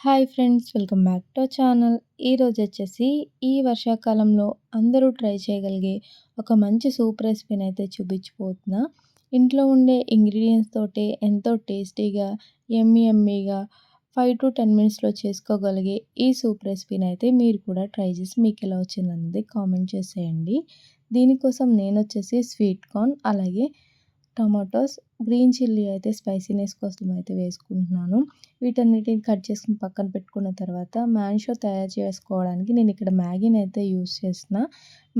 Hi friends, welcome back to our channel. ఈరోజు వచ్చేసి ఈ వర్షాకాలంలో అందరూ ట్రై చేయగలిగే ఒక మంచి సూప్ రెసిపీని అయితే చూపించిపోతున్నా. ఇంట్లో ఉండే ఇంగ్రీడియంట్స్ తోటే ఎంతో టేస్టీగా, యమ్మీగా 5-10 మినిట్స్లో చేసుకోగలిగే ఈ సూప్ రెసిపీని అయితే మీరు కూడా ట్రై చేసి మీకు ఎలా వచ్చిందన్నది కామెంట్ చేసేయండి. దీనికోసం నేను వచ్చేసి స్వీట్ కార్న్, అలాగే టమాటోస్, గ్రీన్ చిల్లీ అయితే స్పైసీనెస్ కోసం అయితే వేసుకుంటున్నాను. వీటన్నిటిని కట్ చేసుకొని పక్కన పెట్టుకున్న తర్వాత మ్యాషో తయారు చేసుకోవడానికి నేను ఇక్కడ మ్యాగీని అయితే యూస్ చేస్తున్నా.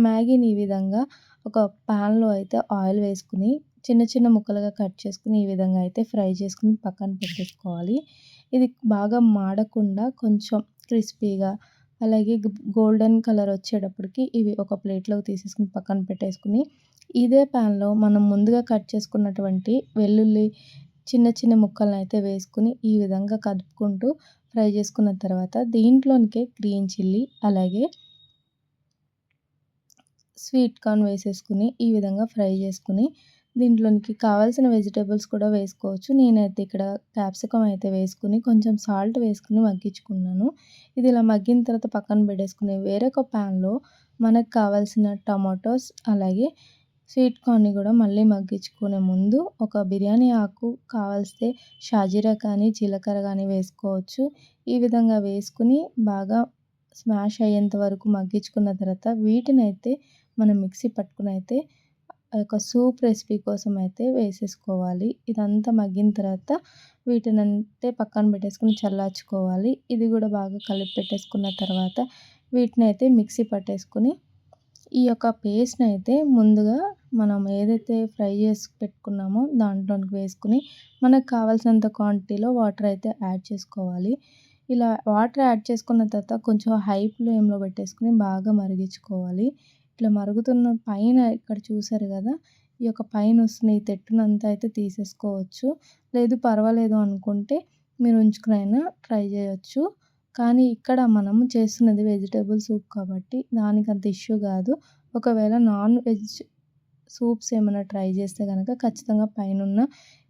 మ్యాగీని ఈ విధంగా ఒక పాన్లో అయితే ఆయిల్ వేసుకుని చిన్న చిన్న ముక్కలుగా కట్ చేసుకుని ఈ విధంగా అయితే ఫ్రై చేసుకుని పక్కన పెట్టేసుకోవాలి. ఇది బాగా మాడకుండా కొంచెం క్రిస్పీగా, అలాగే గోల్డెన్ కలర్ వచ్చేటప్పటికి ఇవి ఒక ప్లేట్లోకి తీసేసుకుని పక్కన పెట్టేసుకుని, ఇదే ప్యాన్లో మనం ముందుగా కట్ చేసుకున్నటువంటి వెల్లుల్లి చిన్న చిన్న ముక్కలను అయితే వేసుకుని ఈ విధంగా కదుపుకుంటూ ఫ్రై చేసుకున్న తర్వాత దీంట్లోనికే గ్రీన్ చిల్లీ, అలాగే స్వీట్ కార్న్ వేసేసుకుని ఈ విధంగా ఫ్రై చేసుకుని దీంట్లోనికి కావాల్సిన వెజిటేబుల్స్ కూడా వేసుకోవచ్చు. నేనైతే ఇక్కడ క్యాప్సికమ్ అయితే వేసుకుని కొంచెం సాల్ట్ వేసుకుని మగ్గించుకున్నాను. ఇది ఇలా మగ్గిన తర్వాత పక్కన పెట్టేసుకుని వేరొక ప్యాన్లో మనకు కావాల్సిన టమాటోస్, అలాగే స్వీట్ కార్న్ని కూడా మళ్ళీ మగ్గించుకునే ముందు ఒక బిర్యానీ ఆకు కావాల్స్తే షాజీరా కానీ జీలకర్ర కానీ వేసుకోవచ్చు. ఈ విధంగా వేసుకుని బాగా స్మాష్ అయ్యేంత వరకు మగ్గించుకున్న తర్వాత వీటినైతే మనం మిక్సీ పట్టుకుని అయితే ఒక సూప్ రెసిపీ కోసం అయితే వేసేసుకోవాలి. ఇదంతా మగ్గిన తర్వాత వీటినంటే పక్కన పెట్టేసుకుని చల్లార్చుకోవాలి. ఇది కూడా బాగా కలిపి పెట్టేసుకున్న తర్వాత వీటినైతే మిక్సీ పట్టేసుకుని ఈ యొక్క పేస్ట్ని అయితే ముందుగా మనం ఏదైతే ఫ్రై చేసి పెట్టుకున్నామో దాంట్లోకి వేసుకుని మనకు కావాల్సినంత క్వాంటిటీలో వాటర్ అయితే యాడ్ చేసుకోవాలి. ఇలా వాటర్ యాడ్ చేసుకున్న తర్వాత కొంచెం హై ఫ్లేమ్లో పెట్టేసుకుని బాగా మరిగించుకోవాలి. ఇట్లా మరుగుతున్న పైన ఇక్కడ చూసారు కదా, ఈ యొక్క పైన వస్తున్న ఈ తెట్టునంతా అయితే తీసేసుకోవచ్చు. లేదు పర్వాలేదు అనుకుంటే మీరు ఉంచుకునైనా ట్రై చేయొచ్చు. కానీ ఇక్కడ మనము చేస్తున్నది వెజిటేబుల్ సూప్ కాబట్టి దానికి అంత ఇష్యూ కాదు. ఒకవేళ నాన్ వెజ్ సూప్స్ ఏమైనా ట్రై చేస్తే కనుక ఖచ్చితంగా పైనున్న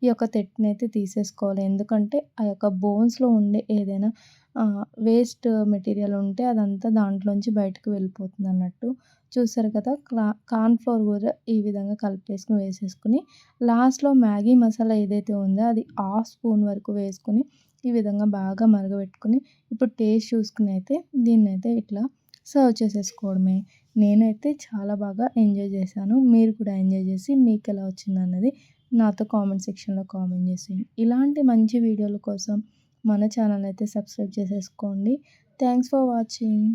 ఈ యొక్క తెట్టునైతే తీసేసుకోవాలి. ఎందుకంటే ఆ యొక్క బోన్స్లో ఉండే ఏదైనా వేస్ట్ మెటీరియల్ ఉంటే అదంతా దాంట్లోంచి బయటకు వెళ్ళిపోతుంది అన్నట్టు. చూసారు కదా, కార్న్ ఫ్లోర్ కూడా ఈ విధంగా కలిపేసుకుని వేసేసుకుని లాస్ట్లో మ్యాగీ మసాలా ఏదైతే ఉందో అది హాఫ్ స్పూన్ వరకు వేసుకుని ఈ విధంగా బాగా మరగబెట్టుకుని ఇప్పుడు టేస్ట్ చూసుకుని అయితే దీన్నైతే ఇట్లా సర్వ్ చేసేసుకోవడమే. నేనైతే చాలా బాగా ఎంజాయ్ చేశాను. మీరు కూడా ఎంజాయ్ చేసి మీకు ఎలా వచ్చిందన్నది నాతో కామెంట్ సెక్షన్లో కామెంట్ చేసేయండి. ఇలాంటి మంచి వీడియోల కోసం మన ఛానల్ అయితే సబ్స్క్రైబ్ చేసేసుకోండి. Thanks for watching.